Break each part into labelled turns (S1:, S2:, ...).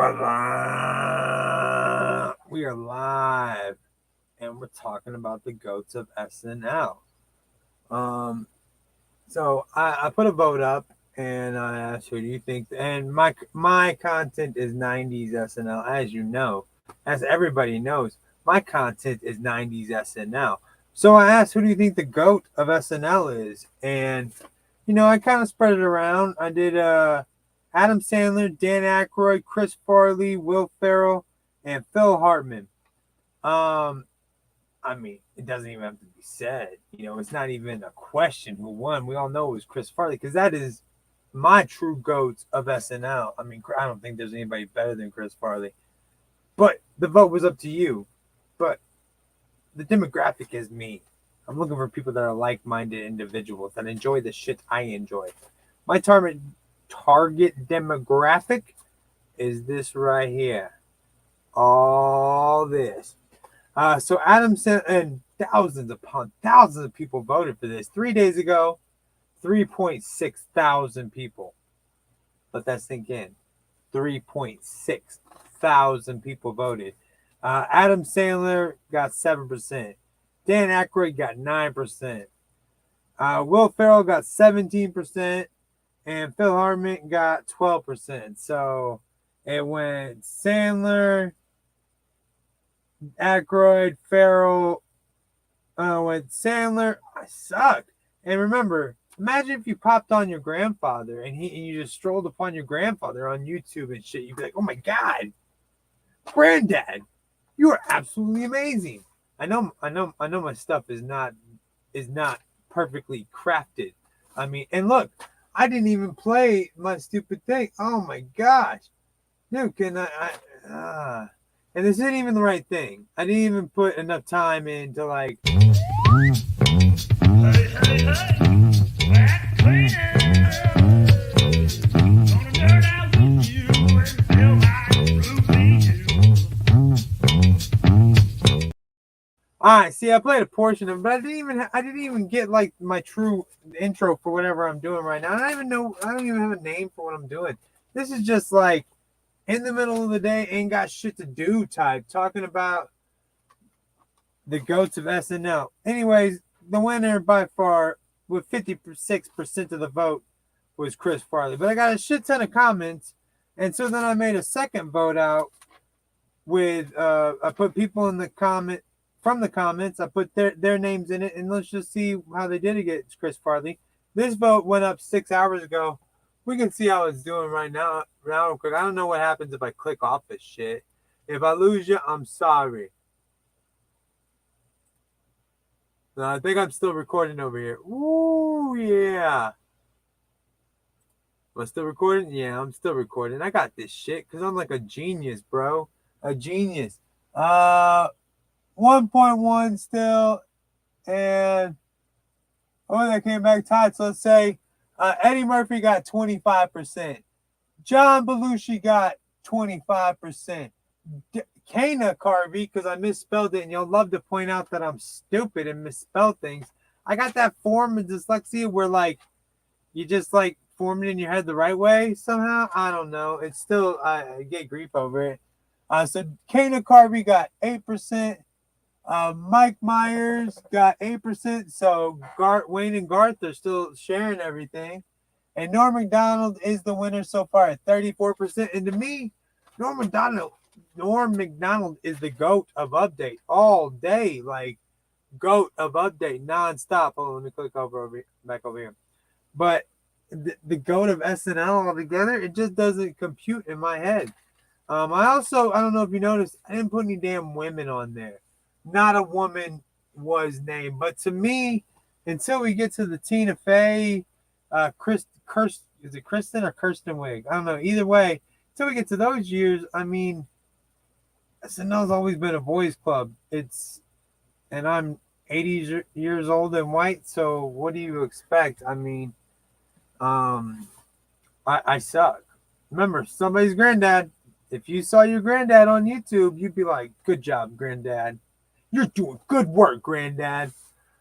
S1: We are live, and we're talking about the GOATs of SNL. So I put a vote up, and I asked who do you think. And my content is '90s SNL, as you know, as everybody knows. My content is '90s SNL. So I asked who do you think the GOAT of SNL is, and I kind of spread it around. I did Adam Sandler, Dan Akroyd, Chris Farley, Will Ferrell, and Phil Hartman. I mean, it doesn't even have to be said. It's not even a question who won. We all know it was Chris Farley because that is my true GOAT of SNL. I mean, I don't think there's anybody better than Chris Farley. But the vote was up to you. But the demographic is me. I'm looking for people that are like-minded individuals that enjoy the shit I enjoy. My target demographic is this right here. All this. So Adam said, and thousands upon thousands of people voted for this. 3 days ago, 3.6 thousand people. Let that sink in. 3.6 thousand people voted. Adam Sandler got 7%. Dan Akroyd got 9%. Will Ferrell got 17%. And Phil Hartman got 12%. So it went Sandler, Akroyd, Ferrell. Went Sandler. I sucked. And remember, imagine if you popped on your grandfather and you just strolled upon your grandfather on YouTube and shit. You'd be like, "Oh my God, Granddad, you are absolutely amazing." I know my stuff is not perfectly crafted. I mean, and look, I didn't even play my stupid thing. Oh my gosh. Dude, can and this isn't even the right thing. I didn't even put enough time into like. Hey, hey, hey. Black cleaner. Gonna nerd out with you and feel like you. All right, see, I played a portion of it, but I didn't even get like my true intro for whatever I'm doing right now. I don't even have a name for what I'm doing. This is just like in the middle of the day, ain't got shit to do type, talking about the GOATs of SNL. Anyways, the winner by far with 56% of the vote was Chris Farley. But I got a shit ton of comments, and so then I made a second vote out with I put people in the comment from the comments. I put their names in it, and let's just see how they did against Chris Farley. This vote went up 6 hours ago. We can see how it's doing right now. Real quick. I don't know what happens if I click off this shit. If I lose you, I'm sorry. No, I think I'm still recording over here. Ooh, yeah. Am I still recording? Yeah, I'm still recording. I got this shit because I'm like a genius, bro. A genius. 1.1 still. And that came back tied. So let's say Eddie Murphy got 25%. John Belushi got 25%. Cana Carvey, because I misspelled it, and you'll love to point out that I'm stupid and misspell things. I got that form of dyslexia where, like, you just, like, form it in your head the right way somehow. I don't know. It's still, I get grief over it. So Cana Carvey got 8%. Mike Myers got 8%. So Wayne and Garth are still sharing everything. And Norm Macdonald is the winner so far at 34%. And to me, Norm Macdonald is the GOAT of update all day. Like, GOAT of update nonstop. Oh, let me click back over here. But the GOAT of SNL altogether, it just doesn't compute in my head. I don't know if you noticed, I didn't put any damn women on there. Not a woman was named. But to me, until we get to the Tina Fey, is it Kristen or Kirsten Wiig? I don't know. Either way, until we get to those years, I mean, SNL's always been a boys' club. And I'm 80 years old and white, so what do you expect? I mean, I suck. Remember, Somebodys Granddad. If you saw your granddad on YouTube, you'd be like, "Good job, Granddad. You're doing good work, Granddad."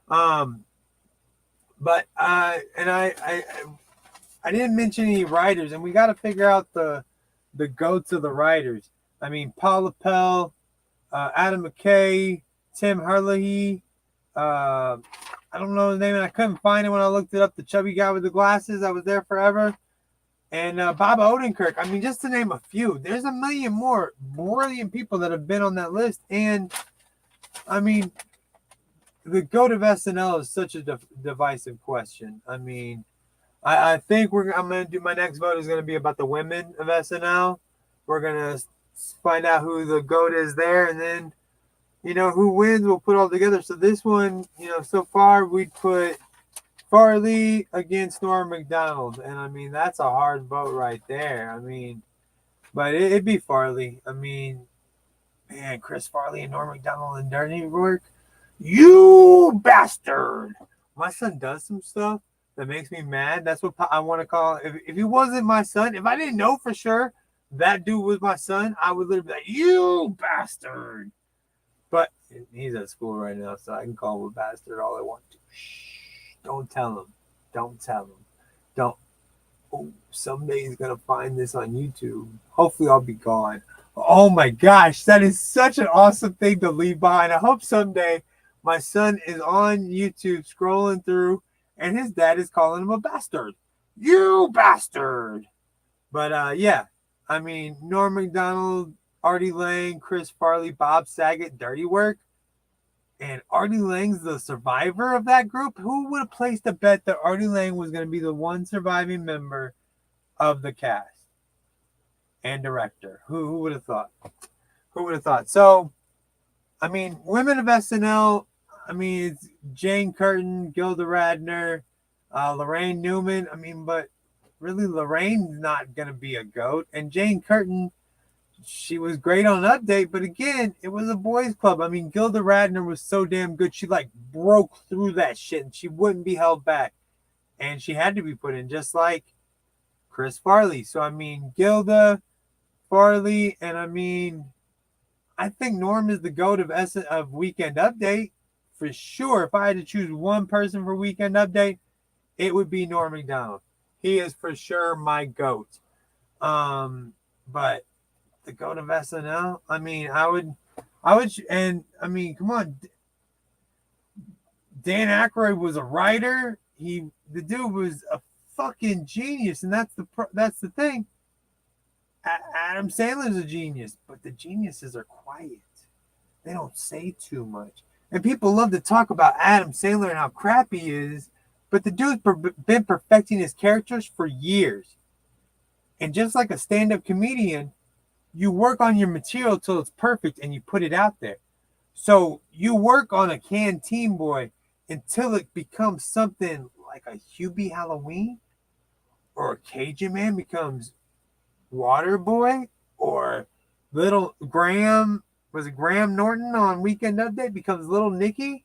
S1: But I didn't mention any writers, and we got to figure out the the goats of the writers. I mean, Paul Lepel, Adam McKay, Tim Herlihy. I don't know his name, and I couldn't find it when I looked it up. The chubby guy with the glasses. I was there forever. And Bob Odenkirk. I mean, just to name a few. There's a million more brilliant people that have been on that list. And, I mean, the GOAT of SNL is such a divisive question. I mean, I think I'm going to do my next vote is going to be about the women of SNL. We're going to find out who the GOAT is there. And then, who wins, we'll put all together. So this one, so far we'd put Farley against Norm Macdonald. And, I mean, that's a hard vote right there. I mean, but it'd be Farley. I mean, man, Chris Farley and Norm Macdonald in Dirty Work. You bastard. My son does some stuff that makes me mad. That's what I want to call it. If he wasn't my son, if I didn't know for sure that dude was my son, I would literally be like, you bastard. But he's at school right now, so I can call him a bastard all I want to. Shh, don't tell him. Don't tell him. Don't. Oh, someday he's going to find this on YouTube. Hopefully I'll be gone. Oh my gosh, that is such an awesome thing to leave behind. I hope someday my son is on YouTube scrolling through and his dad is calling him a bastard. You bastard. But yeah, I mean, Norm Macdonald, Artie Lang, Chris Farley, Bob Saget, Dirty Work. And Artie Lang's the survivor of that group. Who would have placed a bet that Artie Lang was going to be the one surviving member of the cast and director? Who would have thought? Who would have thought? So, I mean, women of SNL, I mean, it's Jane Curtin, Gilda Radner, Lorraine Newman. I mean, but really, Lorraine's not going to be a GOAT. And Jane Curtin, she was great on Update, but again, it was a boys' club. I mean, Gilda Radner was so damn good. She, broke through that shit, and she wouldn't be held back. And she had to be put in, just like Chris Farley. So, I mean, Gilda, Farley, and I mean, I think Norm is the GOAT of Weekend Update for sure. If I had to choose one person for Weekend Update, it would be Norm Macdonald. He is for sure my GOAT. But the GOAT of SNL, I mean, I would, and I mean, come on, Dan Akroyd was a writer. The dude was a fucking genius, and that's the thing. Adam Sandler's a genius, but the geniuses are quiet. They don't say too much. And people love to talk about Adam Sandler and how crap he is, but the dude's been perfecting his characters for years. And just like a stand-up comedian, you work on your material till it's perfect and you put it out there. So you work on a Canteen Boy until it becomes something like a Hubie Halloween, or a Cajun Man becomes Water Boy, or Little Graham, was it Graham Norton on Weekend Update becomes Little Nicky?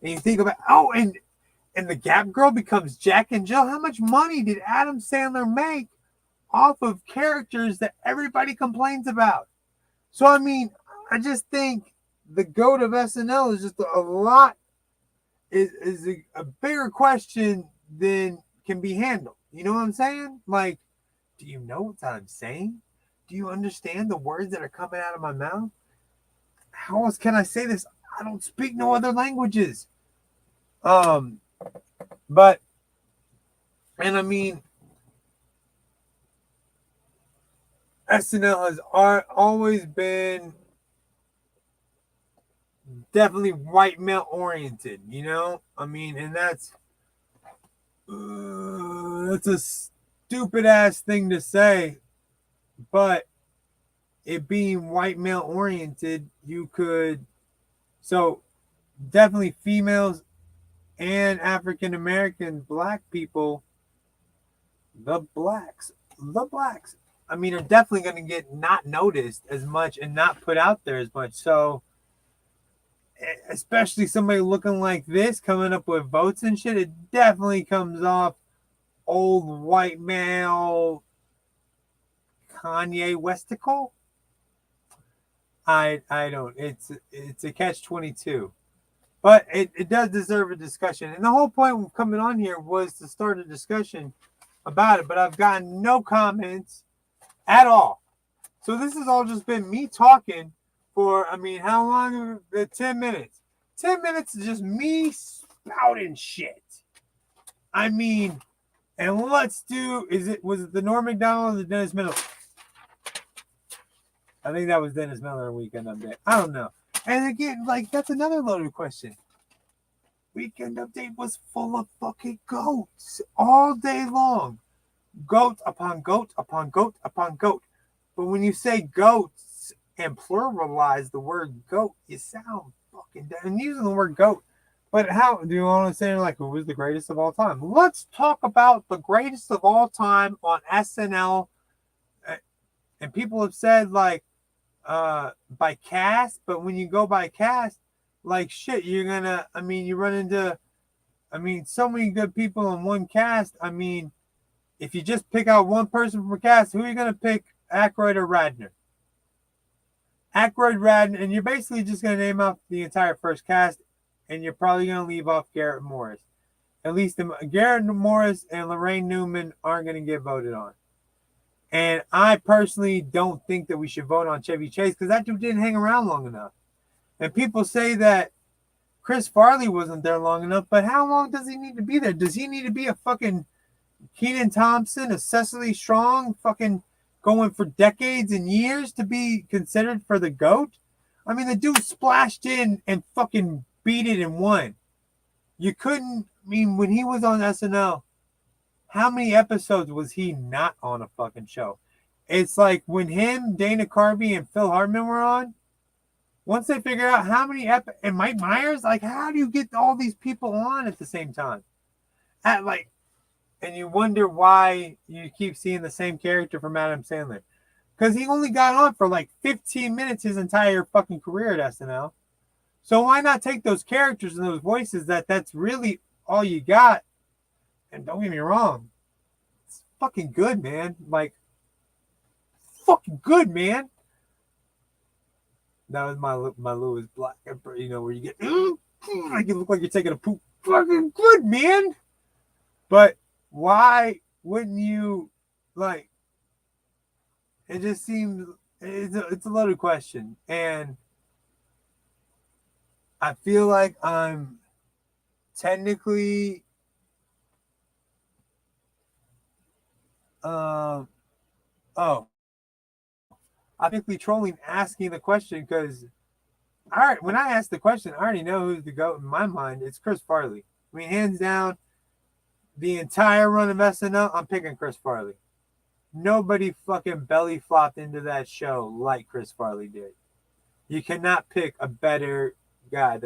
S1: And you think about, and the Gap Girl becomes Jack and Jill. How much money did Adam Sandler make off of characters that everybody complains about? So, I mean, I just think the GOAT of SNL is just a lot, is a bigger question than can be handled. You know what I'm saying? Like, do you know what I'm saying? Do you understand the words that are coming out of my mouth? How else can I say this? I don't speak no other languages. But, and I mean, SNL has always been definitely white male oriented, you know? I mean, and that's a stupid ass thing to say, but it being white male oriented, you could, so definitely females and African American black people, the blacks, I mean, are definitely going to get not noticed as much and not put out there as much. So, especially somebody looking like this coming up with votes and shit, it definitely comes off old white male Kanye Westical. I don't. It's a catch-22. But it does deserve a discussion. And the whole point of coming on here was to start a discussion about it. But I've gotten no comments at all. So this has all just been me talking for, how long? 10 minutes. 10 minutes is just me spouting shit. And let's do, was it the Norm Macdonald or the Dennis Miller? I think that was Dennis Miller Weekend Update. I don't know. And again, that's another loaded question. Weekend Update was full of fucking goats all day long. Goat upon goat upon goat upon goat. But when you say goats and pluralize the word goat, you sound fucking dead. And using the word goat. But how do you want to say who was the greatest of all time? Let's talk about the greatest of all time on SNL. And people have said by cast, but when you go by cast, shit, you're gonna, you run into, so many good people in one cast. If you just pick out one person from a cast, who are you gonna pick, Akroyd or Radner? Akroyd, Radner, and you're basically just gonna name off the entire first cast, and you're probably gonna leave off Garrett Morris. At least Garrett Morris and Lorraine Newman aren't gonna get voted on. And I personally don't think that we should vote on Chevy Chase because that dude didn't hang around long enough. And people say that CHris Farley wasn't there long enough, but how long does he need to be there? Does he need to be a fucking Keenan Thompson, a Cecily Strong, fucking going for decades and years to be considered for the GOAT? The dude splashed in and fucking beat it and won. You couldn't, when he was on SNL, how many episodes was he not on a fucking show? It's like when him, Dana Carvey, and Phil Hartman were on, once they figure out how many and Mike Myers, how do you get all these people on at the same time? And you wonder why you keep seeing the same character from Adam Sandler. Because he only got on for 15 minutes his entire fucking career at SNL. So why not take those characters and those voices that's really all you got? And don't get me wrong, it's fucking good, man. Fucking good, man. That was my Lewis Black, where you get, you look like you're taking a poop. Fucking good, man. But why wouldn't you, it just seems, it's a loaded question. And I feel like I'm technically, I'm technically trolling asking the question because, when I ask the question, I already know who's the GOAT in my mind. It's CHris Farley. Hands down, the entire run of SNL, I'm picking CHris Farley. Nobody fucking belly flopped into that show like CHris Farley did. You cannot pick a better guy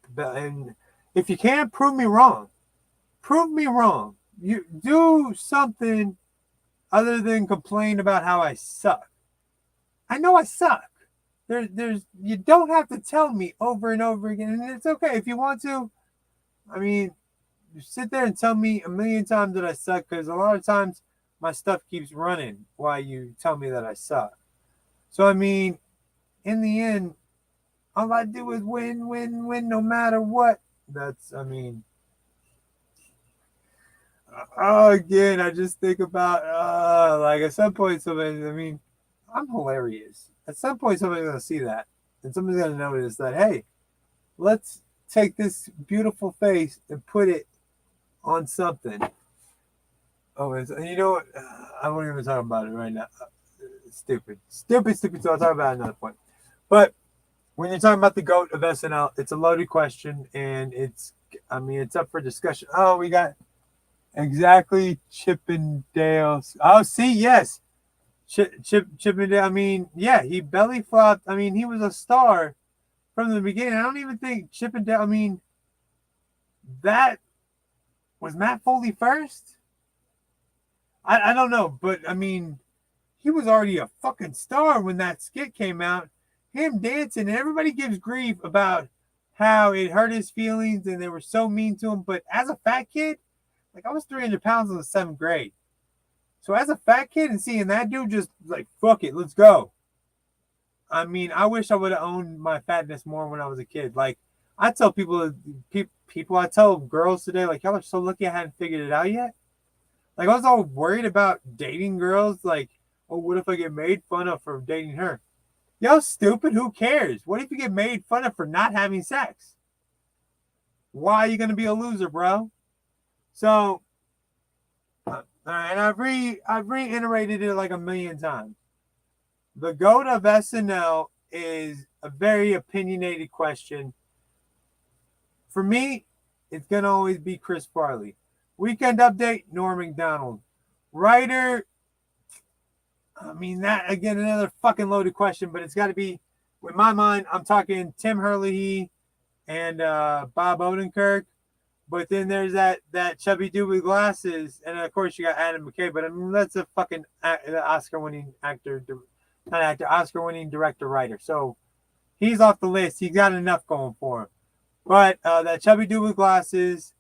S1: and if you can't, prove me wrong. Prove me wrong. You do something other than complain about how I suck. I know I suck. You don't have to tell me over and over again, and it's okay if you want to. You sit there and tell me a million times that I suck, because a lot of times my stuff keeps running while you tell me that I suck. So in the end, all I do is win, win, win, no matter what. That's, again, I just think about, at some point, somebody, I'm hilarious. At some point, somebody's going to see that. And somebody's going to notice that, hey, let's take this beautiful face and put it on something. Oh, you know what? I won't even talk about it right now. Stupid. So I'll talk about it another point. But when you're talking about the GOAT of SNL, it's a loaded question, and it's up for discussion. Oh, we got exactly Chippendales. Oh, see, yes. Chippendale, he belly flopped. He was a star from the beginning. I don't even think Chippendale, that was Matt Foley first? I don't know, but he was already a fucking star when that skit came out. Him dancing, and everybody gives grief about how it hurt his feelings and they were so mean to him. But as a fat kid, I was 300 pounds in the 7th grade. So as a fat kid and seeing that dude just fuck it, let's go. I wish I would have owned my fatness more when I was a kid. I I tell people, I tell girls today, like, y'all are so lucky I hadn't figured it out yet. Like, I was all worried about dating girls. Like, oh, what if I get made fun of for dating her? Yo, stupid. Who cares? What if you get made fun of for not having sex? Why are you gonna be a loser, bro? So, and I've reiterated it like a million times. The GOAT of SNL is a very opinionated question. For me, it's gonna always be Chris Farley. Weekend Update, Norm Macdonald. Writer, I mean, that again, another fucking loaded question, but it's got to be, in my mind, I'm talking Tim Herlihy and Bob Odenkirk. But then there's that chubby dude with glasses, and of course you got Adam McKay. But I mean, that's a fucking Oscar-winning actor, not actor, Oscar-winning director, writer. So he's off the list. He's got enough going for him. But that chubby dude with glasses,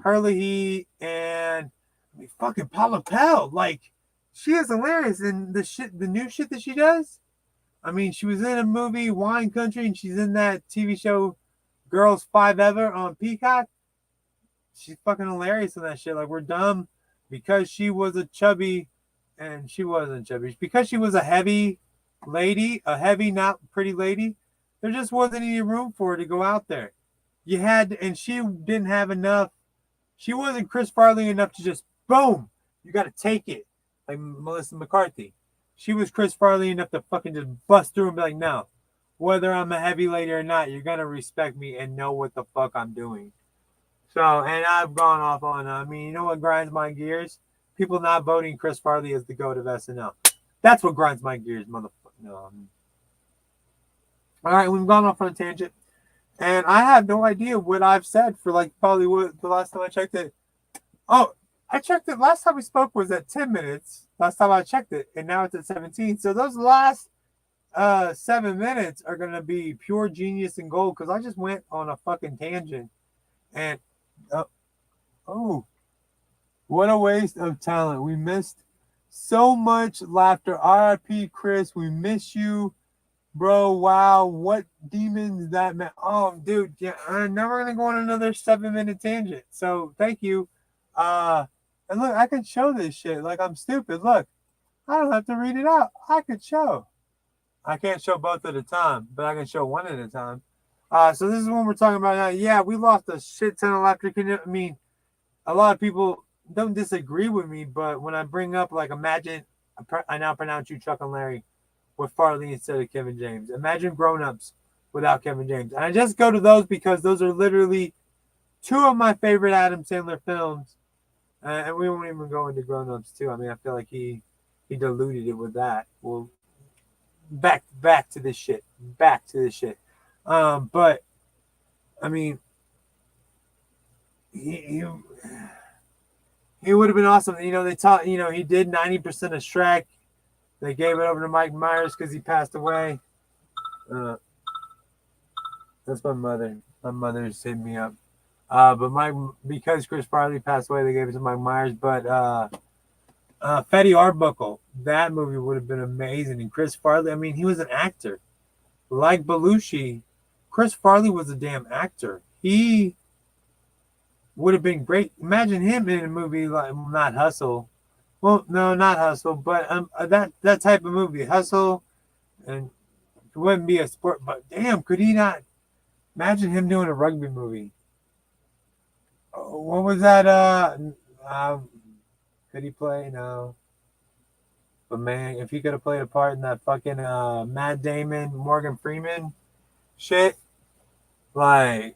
S1: Herlihy, and I mean, fucking Paula Pell, like, she is hilarious in the new shit that she does. I mean, she was in a movie Wine Country, and she's in that TV show Girls Five Ever on Peacock. She's fucking hilarious in that shit. Like, we're dumb because she was a chubby, and she wasn't chubby. Because she was a heavy lady, a heavy, not pretty lady, there just wasn't any room for her to go out there. You had, and she didn't have enough. She wasn't Chris Farley enough to just, boom, you got to take it. Like Melissa McCarthy. She was Chris Farley enough to fucking just bust through and be like, no, whether I'm a heavy lady or not, you're going to respect me and know what the fuck I'm doing. So, and I've gone off on, I mean, you know what grinds my gears? People not voting Chris Farley as the GOAT of SNL. That's what grinds my gears, motherfucker. No. All right, we've gone off on a tangent. And I have no idea what I've said for like probably what the last time I checked it. Oh, I checked it. Last time we spoke was at 10 minutes. Last time I checked it. And now it's at 17. So those last 7 minutes are going to be pure genius and gold because I just went on a fucking tangent. And, oh, what a waste of talent. We missed so much laughter. RIP, Chris. We miss you. Bro, wow, what demons that meant. Oh, dude, yeah, I'm never going to go on another 7-minute tangent. So, thank you. And look, I can show this shit. Like, I'm stupid. Look, I don't have to read it out. I could show. I can't show both at a time, but I can show one at a time. So this is what we're talking about now. Yeah, we lost a shit ton of laughter. I mean, a lot of people don't disagree with me, but when I bring up, like, imagine, I now pronounce you Chuck and Larry with Farley instead of Kevin James. Imagine Grown Ups without Kevin James. And I just go to those because those are literally two of my favorite Adam Sandler films. And we won't even go into Grown Ups too. I mean, I feel like he diluted it with that. Well, back to this shit. Back to this shit. But I mean, he would have been awesome. You know, they taught. You know, he did 90% of Shrek. They gave it over to Mike Myers because he passed away. That's my mother. My mother's hitting me up. But because Chris Farley passed away, they gave it to Mike Myers. But Fetty Arbuckle, that movie would have been amazing. And Chris Farley, I mean, he was an actor. Like Belushi, Chris Farley was a damn actor. He would have been great. Imagine him in a movie like, not Hustle. Well, no, not Hustle, but that type of movie, Hustle, and it wouldn't be a sport. But damn, could he not? Imagine him doing a rugby movie. What was that? Could he play? No. But man, if he could have played a part in that fucking Matt Damon, Morgan Freeman shit, like,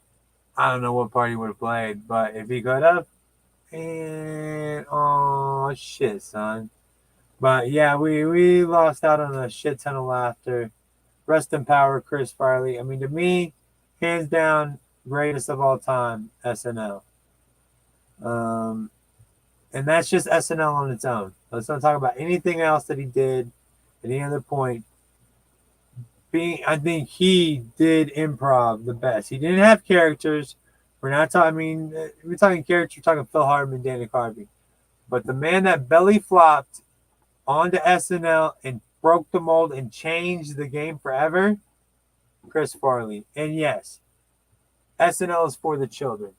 S1: I don't know what part he would have played, but if he could have, and oh shit, son. But yeah, we lost out on a shit ton of laughter. Rest in power, Chris Farley. I mean, to me, hands down, greatest of all time, SNL. And that's just SNL on its own. Let's not talk about anything else that he did at any other point. I think he did improv the best. He didn't have characters. We're not talking, I mean, we're talking characters, we're talking Phil Hartman, Cana Carvey. But the man that belly flopped onto SNL and broke the mold and changed the game forever, Chris Farley. And yes, SNL is for the children.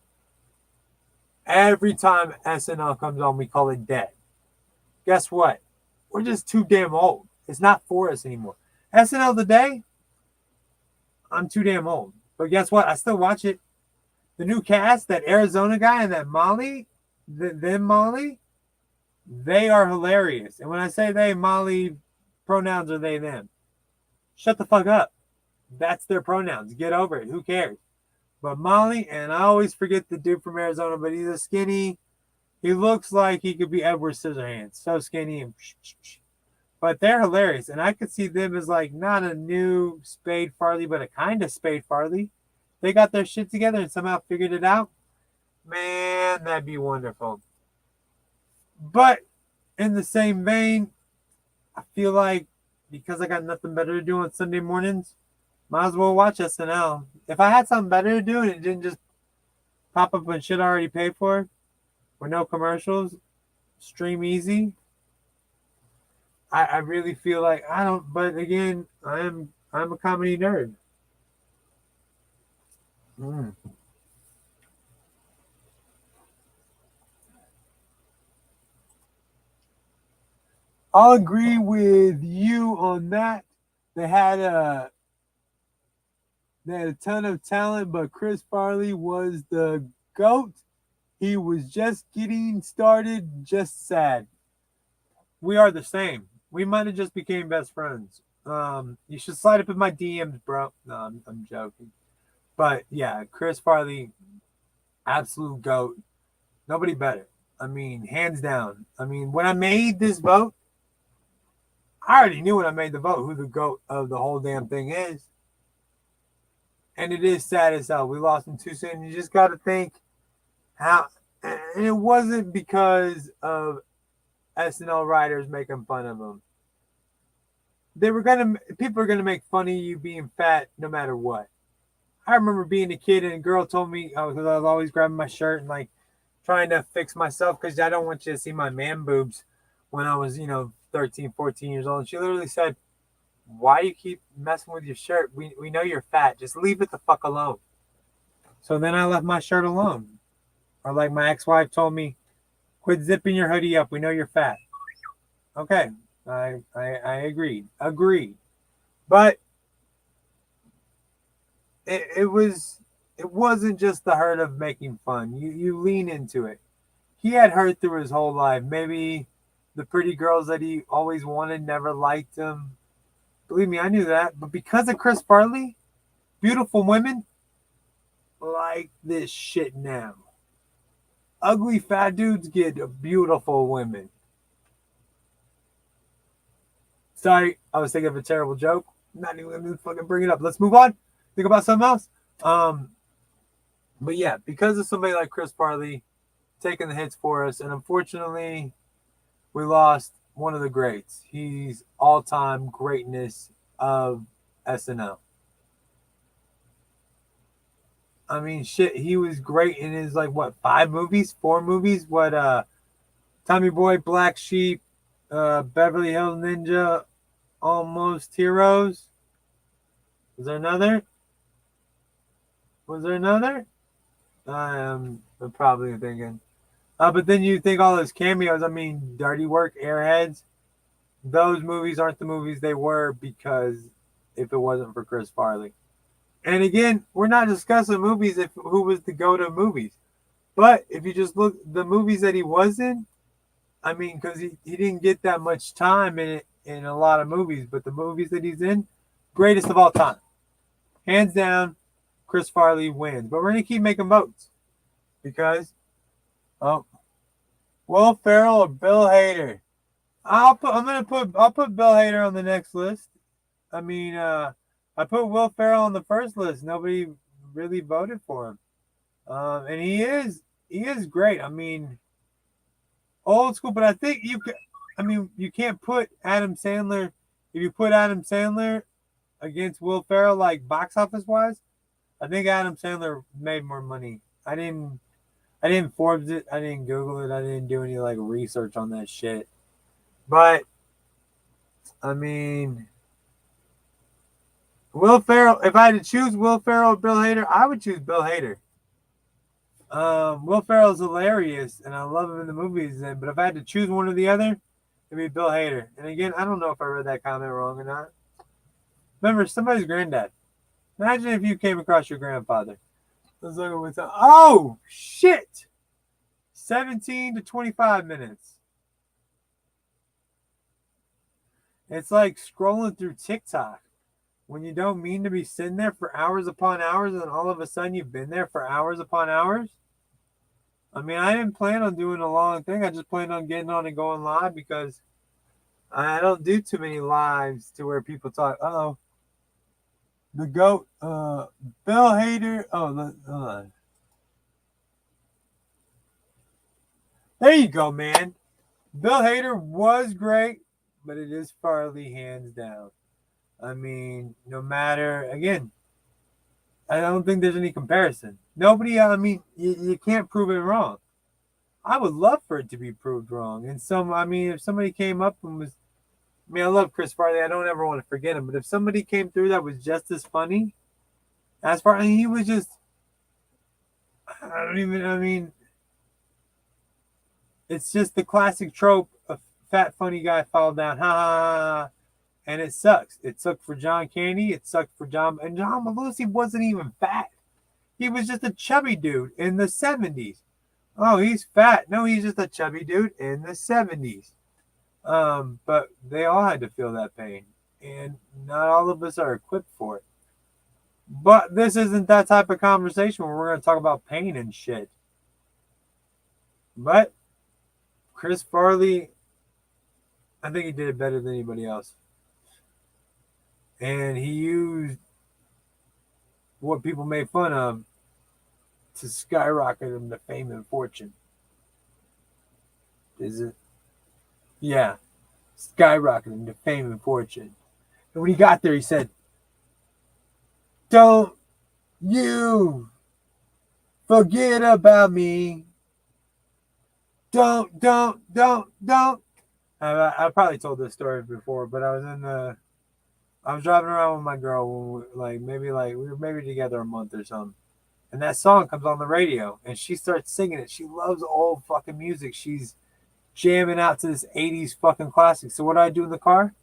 S1: Every time SNL comes on, we call it dead. Guess what? We're just too damn old. It's not for us anymore. SNL today, I'm too damn old. But guess what? I still watch it. The new cast, that Arizona guy and that Molly, Molly, they are hilarious. And when I say they, Molly, pronouns are they, them. Shut the fuck up. That's their pronouns. Get over it. Who cares? But Molly, and I always forget the dude from Arizona, but he's a skinny. He looks like he could be Edward Scissorhands. So skinny and but they're hilarious. And I could see them as like not a new Spade Farley, but a kind of Spade Farley. They got their shit together and somehow figured it out. Man, that'd be wonderful. But in the same vein, I feel like because I got nothing better to do on Sunday mornings, might as well watch SNL. If I had something better to do and it didn't just pop up on shit I already paid for, with no commercials, stream easy, I really feel like I don't. But again, I'm a comedy nerd. I'll agree with you on that. They had a ton of talent, but Chris Farley was the GOAT. He was just getting started, just sad. We are the same. We might have just became best friends. You should slide up in my DMs, bro. No, I'm joking. But yeah, Chris Farley, absolute GOAT. Nobody better. I mean, hands down. I mean, when I made this vote, I already knew when I made the vote who the GOAT of the whole damn thing is. And it is sad as hell. We lost him too soon. You just got to think how. And it wasn't because of SNL writers making fun of him. People are gonna make fun of you being fat no matter what. I remember being a kid and a girl told me, because I was always grabbing my shirt and like trying to fix myself because I don't want you to see my man boobs when I was, 13, 14 years old. And she literally said, why do you keep messing with your shirt? We know you're fat. Just leave it the fuck alone. So then I left my shirt alone. Or like my ex-wife told me, quit zipping your hoodie up. We know you're fat. Okay. I agreed. Agreed. But it wasn't just the hurt of making fun. You lean into it. He had hurt through his whole life. Maybe the pretty girls that he always wanted never liked him. Believe me, I knew that. But because of Chris Farley, beautiful women like this shit now. Ugly fat dudes get beautiful women. Sorry, I was thinking of a terrible joke. Not even going to fucking bring it up. Let's move on. Think about something else. But yeah, because of somebody like Chris Farley taking the hits for us, and unfortunately, we lost one of the greats. He's all-time greatness of SNL. I mean, shit, he was great in his, 4 movies? Tommy Boy, Black Sheep, Beverly Hills Ninja, Almost Heroes. Was there another? I'm probably thinking. But then you think all those cameos. I mean, Dirty Work, Airheads. Those movies aren't the movies they were because if it wasn't for Chris Farley. And again, we're not discussing movies who was the GOAT of movies. But if you just look the movies that he was in, I mean, because he didn't get that much time in a lot of movies, but the movies that he's in, greatest of all time. Hands down, Chris Farley wins. But we're going to keep making votes. Because, Will Ferrell or Bill Hader? I'll put Bill Hader on the next list. I mean, I put Will Ferrell on the first list. Nobody really voted for him. And he is great. I mean, old school, but I think you can't put Adam Sandler. If you put Adam Sandler against Will Ferrell, like box office wise, I think Adam Sandler made more money. I didn't Forbes it. I didn't Google it. I didn't do any research on that shit. But I mean, Will Ferrell. If I had to choose Will Ferrell or Bill Hader, I would choose Bill Hader. Will Ferrell's hilarious, and I love him in the movies. But if I had to choose one or the other, it'd be Bill Hader. And again, I don't know if I read that comment wrong or not. Remember, somebody's granddad. Imagine if you came across your grandfather. Let's look at what's up. Oh, shit! 17 to 25 minutes. It's like scrolling through TikTok when you don't mean to be sitting there for hours upon hours, and all of a sudden you've been there for hours upon hours. I mean, I didn't plan on doing a long thing. I just planned on getting on and going live because I don't do too many lives to where people talk. Uh-oh. The GOAT, Bill Hader. Oh, hold on. There you go, man. Bill Hader was great, but it is Farley hands down. I mean, no matter, again, I don't think there's any comparison. Nobody, I mean, you can't prove it wrong. I would love for it to be proved wrong. And if somebody came up and was, I mean, I love Chris Farley. I don't ever want to forget him. But if somebody came through that was just as funny as Farley, he was just, it's just the classic trope of fat, funny guy fall down. Ha ha ha. And it sucks. It sucked for John Candy. It sucked for John. And John Belushi wasn't even fat. He was just a chubby dude in the 70s. Oh, he's fat. No, he's just a chubby dude in the 70s. But they all had to feel that pain. And not all of us are equipped for it. But this isn't that type of conversation where we're going to talk about pain and shit. But Chris Farley, I think he did it better than anybody else. And he used what people made fun of to skyrocket him to fame and fortune. Is it? Yeah. Skyrocket him to fame and fortune. And when he got there, he said, "Don't you forget about me. Don't. I probably told this story before, but I was driving around with my girl when we were maybe together a month or something. And that song comes on the radio and she starts singing it. She loves old fucking music. She's jamming out to this 80s fucking classic. So what do I do in the car?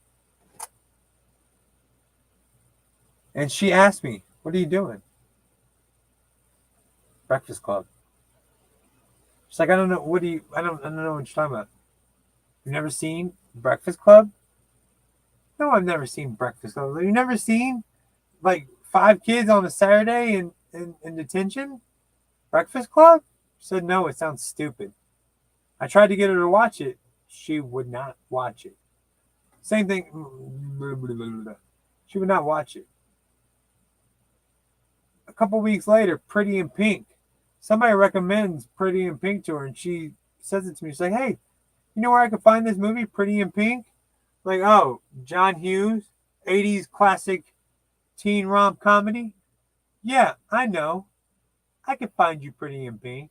S1: And she asked me, "What are you doing?" "Breakfast Club." She's like, "I don't know. I don't know what you're talking about." "You've never seen Breakfast Club?" "No, I've never seen Breakfast Club." "You've never seen like 5 kids on a Saturday in detention? Breakfast Club?" She said, "No, it sounds stupid." I tried to get her to watch it. She would not watch it. Same thing. She would not watch it. A couple weeks later, Pretty in Pink. Somebody recommends Pretty in Pink to her, and she says it to me. She's like, "Hey, you know where I could find this movie, Pretty in Pink?" Like, "Oh, John Hughes, 80s classic teen rom comedy?" "Yeah, I know. I could find you Pretty in Pink."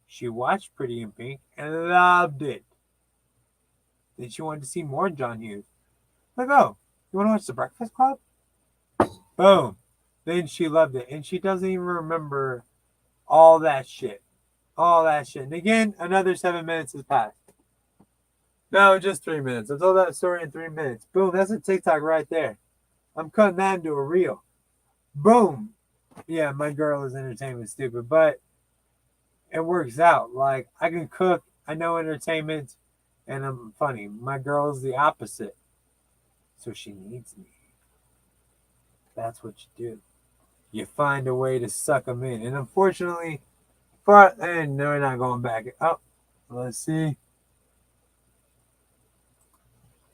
S1: She watched Pretty in Pink and loved it. Then she wanted to see more John Hughes. Like, "Oh, you want to watch The Breakfast Club?" Boom. Then she loved it. And she doesn't even remember all that shit. All that shit. And again, another 7 minutes has passed. No, just 3 minutes. I told that story in 3 minutes. Boom. That's a TikTok right there. I'm cutting that into a reel. Boom. Yeah, my girl is entertainment stupid, but it works out. Like, I can cook. I know entertainment, and I'm funny. My girl is the opposite. So she needs me. That's what you do. You find a way to suck them in. And unfortunately, and they're not going back. Oh, let's see.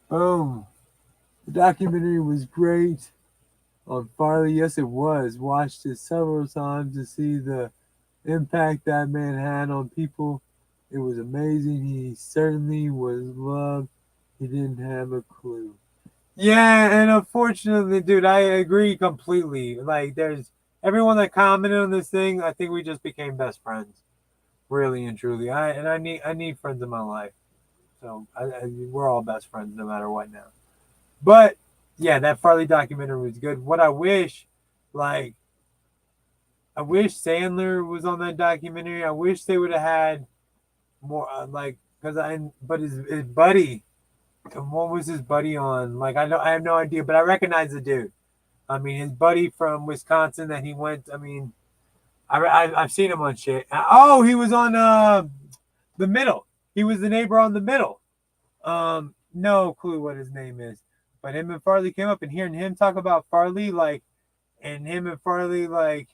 S1: Boom. The documentary was great on Farley. Yes, it was. Watched it several times to see the impact that man had on people. It was amazing. He certainly was loved. He didn't have a clue. Yeah, and unfortunately, dude, I agree completely. Like, there's everyone that commented on this thing. I think we just became best friends, really and truly. I need friends in my life, so we're all best friends no matter what now. But yeah, that Farley documentary was good. What I wish, like, I wish Sandler was on that documentary. I wish they would have had more, but his buddy, what was his buddy on? Like, I have no idea, but I recognize the dude. I mean, his buddy from Wisconsin that he went. I mean, I've seen him on shit. Oh, he was on the Middle. He was the neighbor on the Middle. No clue what his name is, but him and Farley came up, and hearing him talk about Farley, like, and him and Farley, like,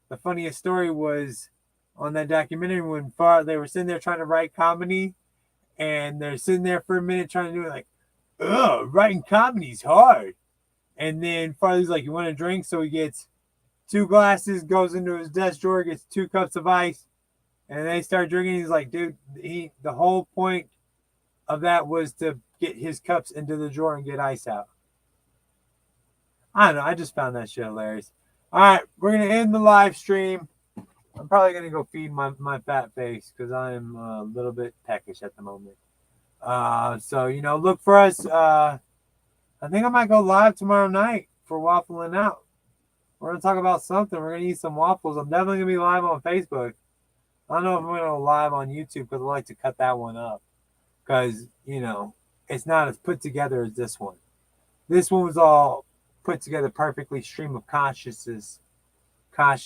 S1: the funniest story was on that documentary when they were sitting there trying to write comedy, and they're sitting there for a minute trying to do it, like, ugh, writing comedy's hard. And then Farley's like, you want a drink? So he gets 2 glasses, goes into his desk drawer, gets 2 cups of ice, and they start drinking. He's like, dude, the whole point of that was to get his cups into the drawer and get ice out. I don't know. I just found that shit hilarious. All right, we're going to end the live stream. I'm probably going to go feed my fat face because I am a little bit peckish at the moment. So, look for us. I think I might go live tomorrow night for WafflN OUT. We're going to talk about something. We're going to eat some waffles. I'm definitely going to be live on Facebook. I don't know if I'm going to go live on YouTube because I like to cut that one up. Because, it's not as put together as this one. This one was all put together perfectly, stream of consciousness. But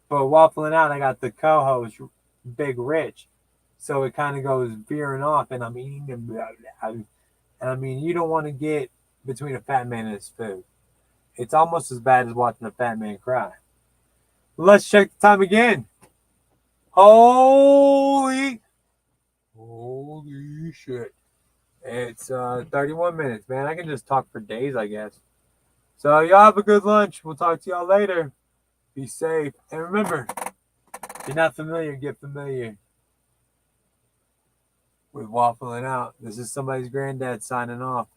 S1: WafflN OUT, I got the co-host, Big Rich. So it kind of goes veering off, and I'm eating them. And I mean, you don't want to get between a fat man and his food. It's almost as bad as watching a fat man cry. Let's check the time again. Holy shit. It's 31 minutes, man. I can just talk for days, I guess. So y'all have a good lunch. We'll talk to y'all later. Be safe. And remember, if you're not familiar, get familiar with WafflN OUT. This is Somebodys Granddad signing off.